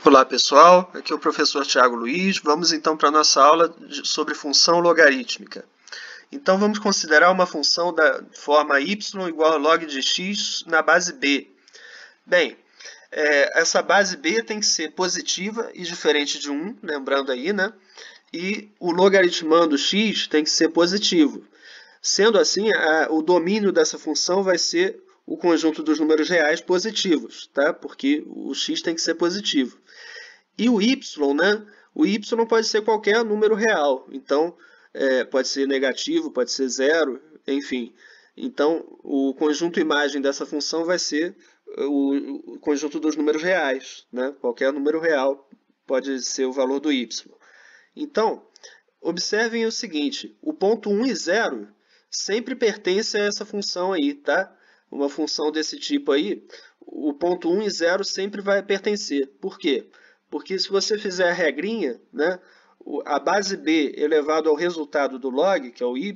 Olá pessoal, aqui é o professor Tiago Luiz. Vamos então para a nossa aula sobre função logarítmica. Então vamos considerar uma função da forma y igual a log de x na base b. Bem, essa base b tem que ser positiva e diferente de 1, lembrando aí, né? E o logaritmando x tem que ser positivo. Sendo assim, o domínio dessa função vai ser o conjunto dos números reais positivos, tá? Porque o x tem que ser positivo. E o y, né? O y pode ser qualquer número real. Então, pode ser negativo, pode ser zero, enfim. Então, o conjunto imagem dessa função vai ser o conjunto dos números reais, né? Qualquer número real pode ser o valor do y. Então, observem o seguinte, o ponto 1 e 0 sempre pertence a essa função aí, tá? Uma função desse tipo aí, o ponto 1 e 0 sempre vai pertencer. Por quê? Porque se você fizer a regrinha, né, a base b elevado ao resultado do log, que é o y,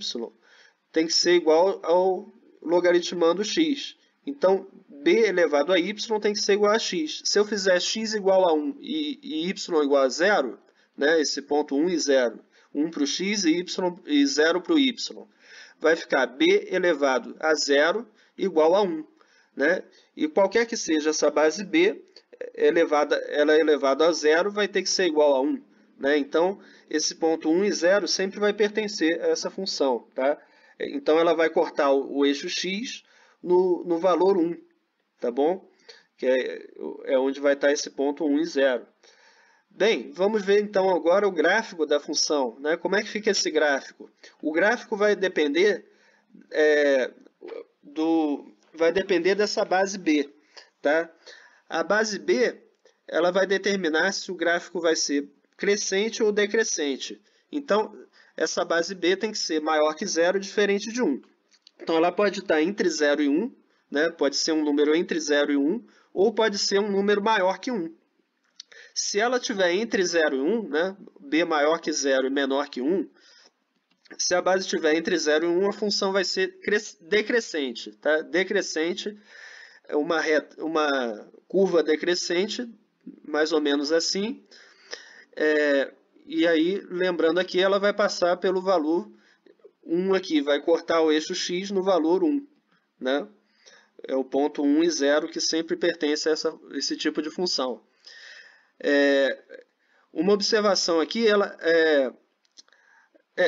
tem que ser igual ao logaritmando x. Então, b elevado a y tem que ser igual a x. Se eu fizer x igual a 1 e y igual a 0, né, esse ponto 1 e 0, 1 para o x e 0 para o y, vai ficar b elevado a 0 igual a 1. Né? E qualquer que seja essa base b, ela é elevada a 0, vai ter que ser igual a 1. Né? Então, esse ponto 1 e 0 sempre vai pertencer a essa função. Tá? Então, ela vai cortar o eixo x no valor 1. Tá bom? Que é onde vai estar esse ponto 1 e 0. Bem, vamos ver então agora o gráfico da função. Né? Como é que fica esse gráfico? O gráfico vai depender dessa base b. Tá? A base b ela vai determinar se o gráfico vai ser crescente ou decrescente. Então, essa base b tem que ser maior que 0, diferente de 1. Então, ela pode estar entre 0 e 1, né? Pode ser um número entre 0 e 1, ou pode ser um número maior que 1. Se ela estiver entre 0 e 1, né? b maior que 0 e menor que 1, se a base estiver entre 0 e 1, a função vai ser decrescente. Tá? Decrescente é uma curva decrescente, mais ou menos assim. E aí, lembrando aqui, ela vai passar pelo valor 1 aqui, vai cortar o eixo x no valor 1. Né? É o ponto 1 e 0 que sempre pertence a esse tipo de função. Uma observação aqui,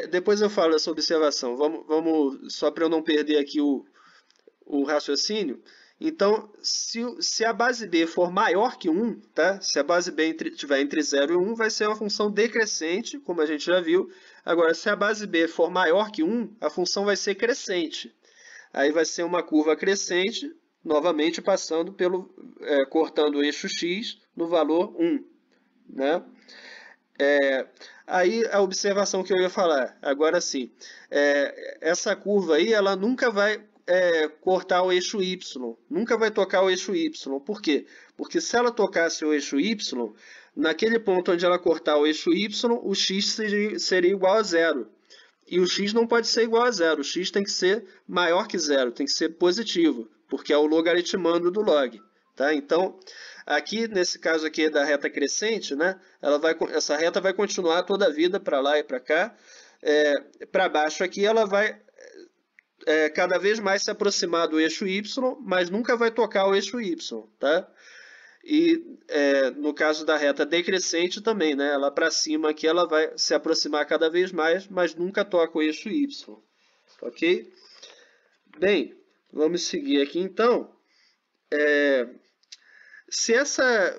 depois eu falo dessa observação, vamos só para eu não perder aqui o raciocínio. Então, se a base b for maior que 1, tá? Se a base b estiver entre 0 e 1, vai ser uma função decrescente, como a gente já viu. Agora, se a base b for maior que 1, a função vai ser crescente. Aí vai ser uma curva crescente, novamente passando cortando o eixo x no valor 1. Né? Aí a observação que eu ia falar, agora sim, essa curva aí, ela nunca vai cortar o eixo y, nunca vai tocar o eixo y. Por quê? Porque se ela tocasse o eixo y, naquele ponto onde ela cortar o eixo y, o x seria igual a 0. E o x não pode ser igual a 0, o x tem que ser maior que 0, tem que ser positivo, porque é o logaritmando do log. Tá? Então, aqui, nesse caso aqui da reta crescente, né, essa reta vai continuar toda a vida para lá e para cá. Para baixo aqui, ela vai cada vez mais se aproximar do eixo y, mas nunca vai tocar o eixo y. Tá? E no caso da reta decrescente também, né, ela para cima aqui, ela vai se aproximar cada vez mais, mas nunca toca o eixo y. Ok? Bem, vamos seguir aqui então. Se essa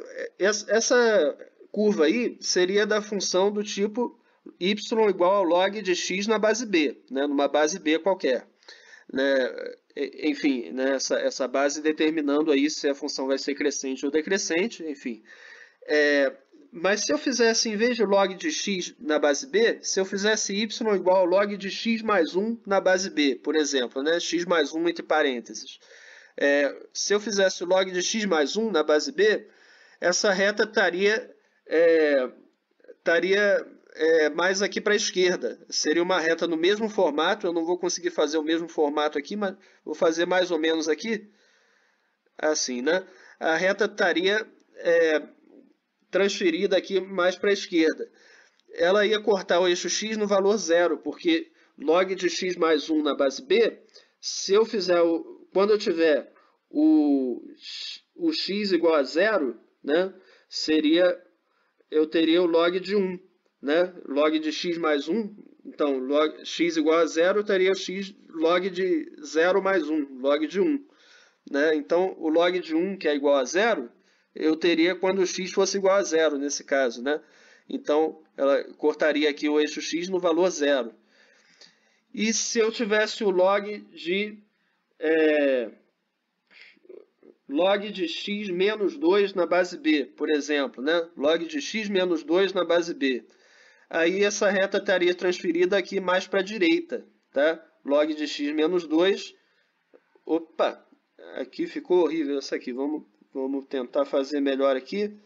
curva aí seria da função do tipo y igual ao log de x na base b, né, numa base b qualquer. Né? Enfim, né, essa base determinando aí se a função vai ser crescente ou decrescente, enfim. Mas se eu fizesse, em vez de log de x na base b, se eu fizesse y igual ao log de x mais 1 na base b, por exemplo, né, x mais 1 entre parênteses. Se eu fizesse o log de x mais 1 na base b, essa reta estaria mais aqui para a esquerda. Seria uma reta no mesmo formato. Eu não vou conseguir fazer o mesmo formato aqui, mas vou fazer mais ou menos aqui. Assim, né? A reta estaria transferida aqui mais para a esquerda. Ela ia cortar o eixo x no valor zero, porque log de x mais 1 na base b, se eu fizer quando eu tiver o x igual a zero, né, eu teria o log de 1, né, log de x mais 1, então log, x igual a zero, eu teria x log de 0 mais 1, log de 1. Né? Então, o log de 1, que é igual a zero, eu teria quando o x fosse igual a zero, nesse caso. Né? Então, ela cortaria aqui o eixo x no valor zero. E se eu tivesse o log de x menos 2 na base b, por exemplo, né? Log de x menos 2 na base b. Aí essa reta estaria transferida aqui mais para a direita. Tá? Log de x menos 2. Opa! Aqui ficou horrível essa aqui. Vamos tentar fazer melhor aqui.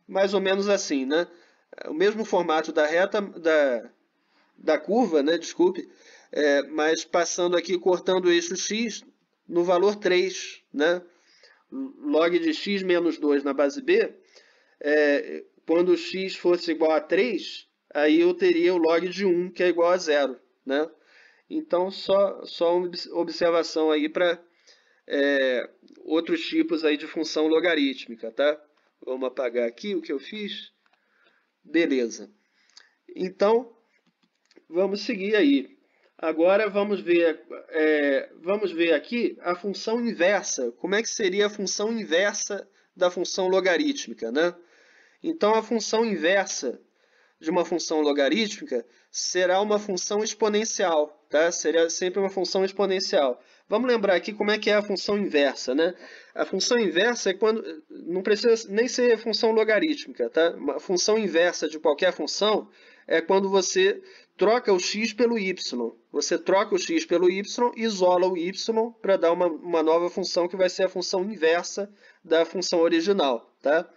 Mais ou menos assim, né? O mesmo formato da reta, da curva, né? Desculpe. Mas passando aqui, cortando o eixo x no valor 3, né? Log de x menos 2 na base b. Quando o x fosse igual a 3, aí eu teria o log de 1, que é igual a 0, né? Então, só uma observação aí para outros tipos aí de função logarítmica, tá? Vamos apagar aqui o que eu fiz. Beleza. Então, vamos seguir aí. Agora vamos ver aqui a função inversa. Como é que seria a função inversa da função logarítmica, né? Então, a função inversa de uma função logarítmica será uma função exponencial, tá? Seria sempre uma função exponencial. Vamos lembrar aqui como é que é a função inversa, né? A função inversa é quando não precisa nem ser função logarítmica, tá? Uma função inversa de qualquer função é quando você troca o x pelo y. Você troca o x pelo y e isola o y para dar uma nova função que vai ser a função inversa da função original, tá?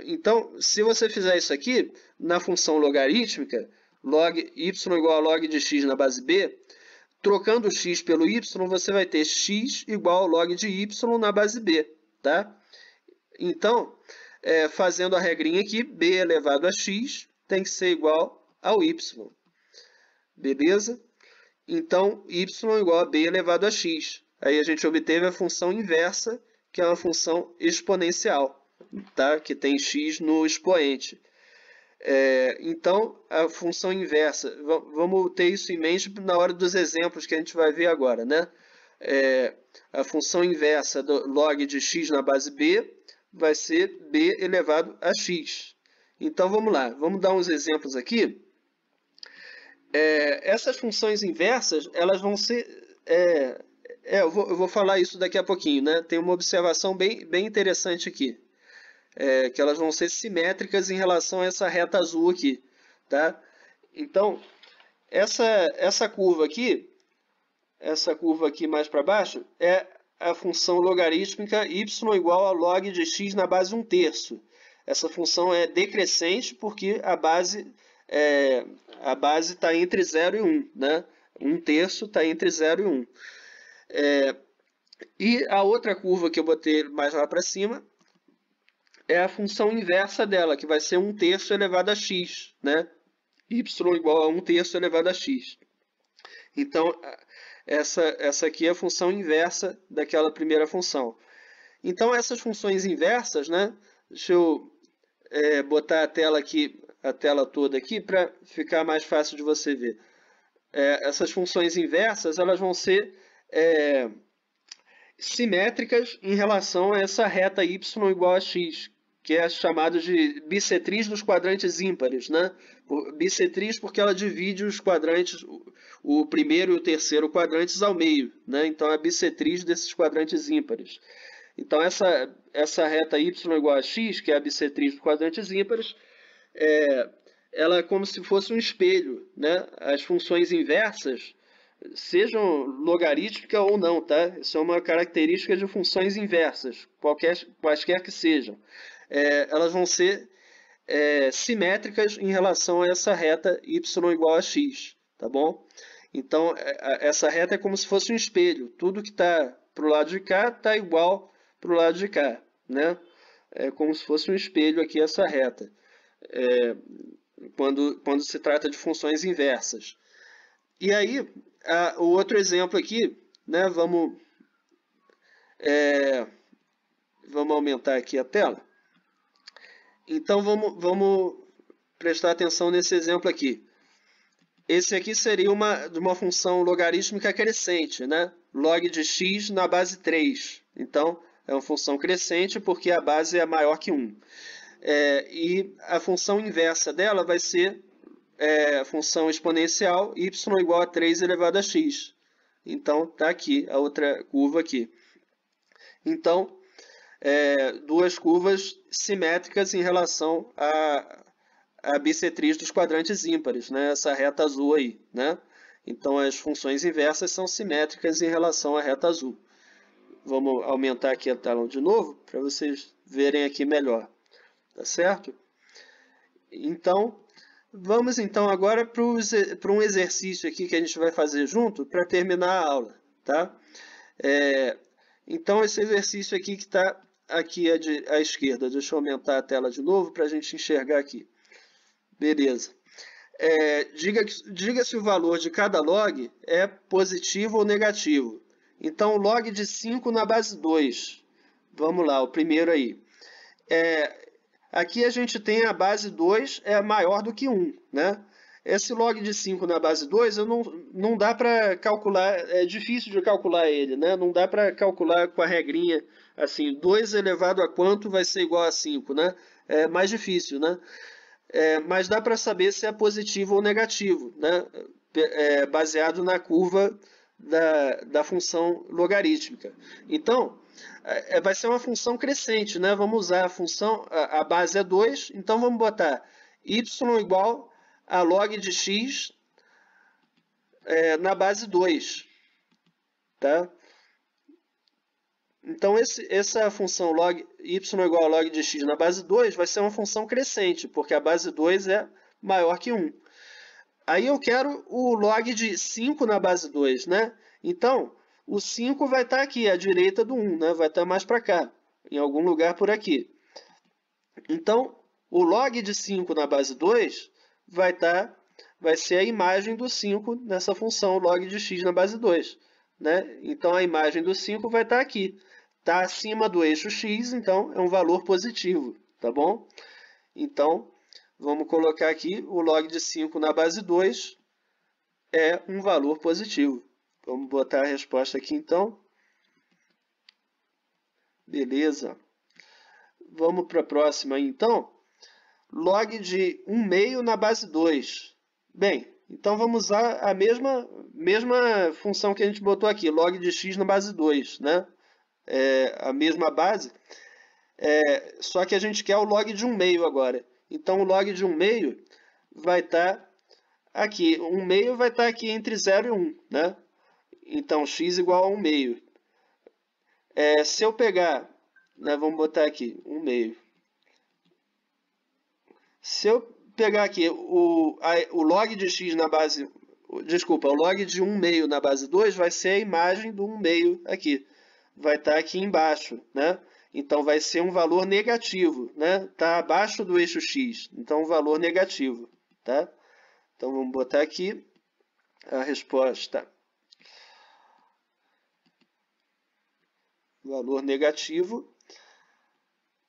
Então, se você fizer isso aqui, na função logarítmica, log y igual a log de x na base b, trocando o x pelo y, você vai ter x igual ao log de y na base b. Tá? Então, fazendo a regrinha aqui, b elevado a x tem que ser igual ao y. Beleza? Então, y igual a b elevado a x. Aí a gente obteve a função inversa, que é uma função exponencial, tá? Que tem x no expoente. Então, a função inversa, vamos ter isso em mente na hora dos exemplos que a gente vai ver agora, né? A função inversa do log de x na base b vai ser b elevado a x. Então, vamos lá, vamos dar uns exemplos aqui. Essas funções inversas, elas vão ser... eu vou falar isso daqui a pouquinho, né? Tem uma observação bem interessante aqui. Que elas vão ser simétricas em relação a essa reta azul aqui, tá? Então, essa curva aqui mais para baixo, é a função logarítmica y igual a log de x na base 1/3. Essa função é decrescente porque a base está entre 0 e 1, né? 1/3 está entre 0 e 1. E a outra curva que eu botei mais lá para cima é a função inversa dela, que vai ser 1/3 elevado a x, né? Y igual a 1/3 elevado a x. Então, essa aqui é a função inversa daquela primeira função. Então, essas funções inversas, né? Deixa eu botar a tela toda aqui para ficar mais fácil de você ver. Essas funções inversas, elas vão ser simétricas em relação a essa reta y igual a x, que é chamada de bissetriz dos quadrantes ímpares, né? Bissetriz porque ela divide os quadrantes, o primeiro e o terceiro quadrantes ao meio, né? Então é a bissetriz desses quadrantes ímpares. Então essa reta y igual a x, que é a bissetriz dos quadrantes ímpares, ela é como se fosse um espelho, né? As funções inversas, sejam logarítmicas ou não, tá? Isso é uma característica de funções inversas, quaisquer que sejam. Elas vão ser simétricas em relação a essa reta y igual a x, tá bom? Então, essa reta é como se fosse um espelho. Tudo que está para o lado de cá está igual para o lado de cá, né? é como se fosse um espelho aqui essa reta, quando se trata de funções inversas. E aí, o outro exemplo aqui, né, vamos aumentar aqui a tela. Então, vamos prestar atenção nesse exemplo aqui. Esse aqui seria de uma função logarítmica crescente, né? Log de x na base 3. Então, é uma função crescente porque a base é maior que 1. E a função inversa dela vai ser a função exponencial y igual a 3 elevado a x. Então, está aqui a outra curva aqui. Então, duas curvas simétricas em relação a bissetriz dos quadrantes ímpares, né? Essa reta azul aí, né? Então, as funções inversas são simétricas em relação à reta azul. Vamos aumentar aqui a tela de novo, para vocês verem aqui melhor. Tá certo? Então, vamos então agora para um exercício aqui que a gente vai fazer junto para terminar a aula, tá? Então, esse exercício aqui que está aqui à esquerda, deixa eu aumentar a tela de novo para a gente enxergar aqui. Beleza. Diga se o valor de cada log é positivo ou negativo. Então, log de 5 na base 2. Vamos lá, o primeiro aí. Aqui a gente tem a base 2 é maior do que 1, né? Esse log de 5 na base 2 não dá para calcular, é difícil de calcular ele, né? Não dá para calcular com a regrinha assim, 2 elevado a quanto vai ser igual a 5, né? É mais difícil, né? Mas dá para saber se é positivo ou negativo, né? Baseado na curva da função logarítmica. Então, vai ser uma função crescente, né? Vamos usar a função, a base é 2, então vamos botar y igual a log de x na base 2. Tá? Então, essa função log y igual a log de x na base 2 vai ser uma função crescente, porque a base 2 é maior que 1. Aí eu quero o log de 5 na base 2, né? Então, o 5 vai estar aqui, à direita do 1, né? Vai estar mais para cá, em algum lugar por aqui. Então, o log de 5 na base 2 vai ser a imagem do 5 nessa função log de x na base 2. Né? Então, a imagem do 5 vai estar aqui. Está acima do eixo x, então é um valor positivo. Tá bom? Então, vamos colocar aqui o log de 5 na base 2 é um valor positivo. Vamos botar a resposta aqui, então. Beleza. Vamos para a próxima, então. Log de 1 meio na base 2. Bem, então vamos usar a mesma função que a gente botou aqui, log de x na base 2, né? A mesma base, só que a gente quer o log de 1 meio agora. Então, o log de 1 meio vai estar aqui. 1 meio vai estar aqui entre 0 e 1, né? Então, x igual a 1 meio. Se eu pegar, né, vamos botar aqui, 1 meio. Se eu pegar aqui o log de x na base... Desculpa, o log de 1 meio na base 2 vai ser a imagem do 1 meio aqui. Vai estar aqui embaixo, né? Então, vai ser um valor negativo, né? Está abaixo do eixo x, então um valor negativo, tá? Então, vamos botar aqui a resposta. Valor negativo.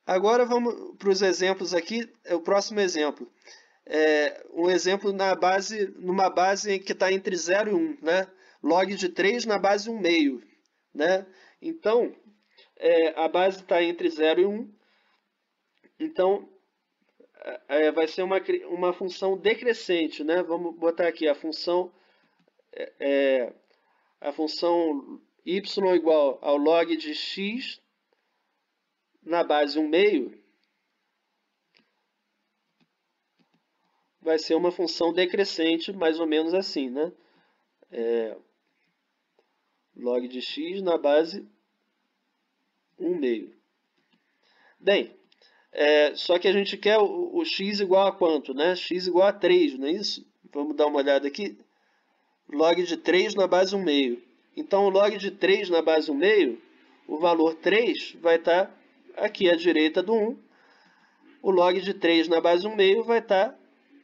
Agora, vamos para os exemplos aqui. O próximo exemplo. Um exemplo numa base que está entre 0 e 1, né? Log de 3 na base 1 meio, né? Então, a base está entre 0 e 1, então vai ser uma função decrescente, né? Vamos botar aqui a função y igual ao log de x na base 1 meio, vai ser uma função decrescente, mais ou menos assim, né? Log de x na base 1 meio. Bem, só que a gente quer o x igual a quanto, né? X igual a 3, não é isso? Vamos dar uma olhada aqui. Log de 3 na base 1 meio. Então, o log de 3 na base 1 meio, o valor 3 vai estar aqui à direita do 1. O log de 3 na base 1/2 vai estar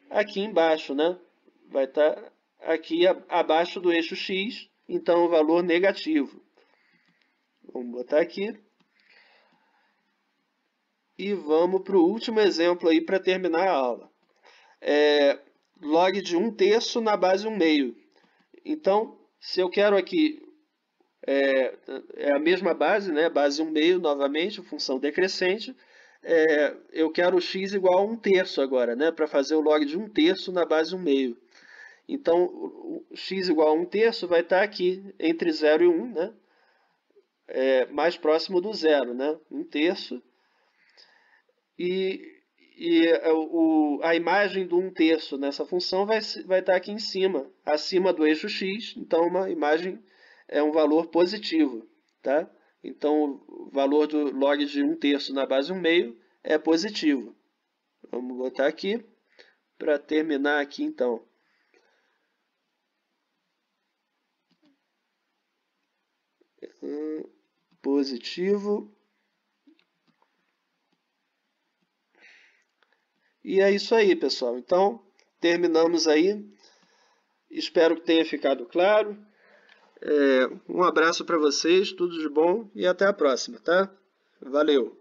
aqui embaixo, né? Vai estar aqui abaixo do eixo x, então o valor negativo. Vamos botar aqui. E vamos para o último exemplo aí para terminar a aula. Log de 1/3 na base 1/2. Então, se eu quero aqui, a mesma base, né? Base 1/2 novamente, função decrescente. Eu quero x igual a 1/3 agora, né? Para fazer o log de 1/3 na base 1/2. Então, o x igual a 1/3 vai estar aqui, entre 0 e 1, né? Mais próximo do zero, né? 1/3. A imagem do 1/3 nessa função vai estar aqui em cima, acima do eixo x, então uma imagem é um valor positivo, tá? Então o valor do log de 1/3 na base 1/2 é positivo. Vamos botar aqui para terminar aqui então. Positivo. E é isso aí, pessoal. Então, terminamos aí. Espero que tenha ficado claro. Um abraço para vocês, tudo de bom e até a próxima, tá? Valeu!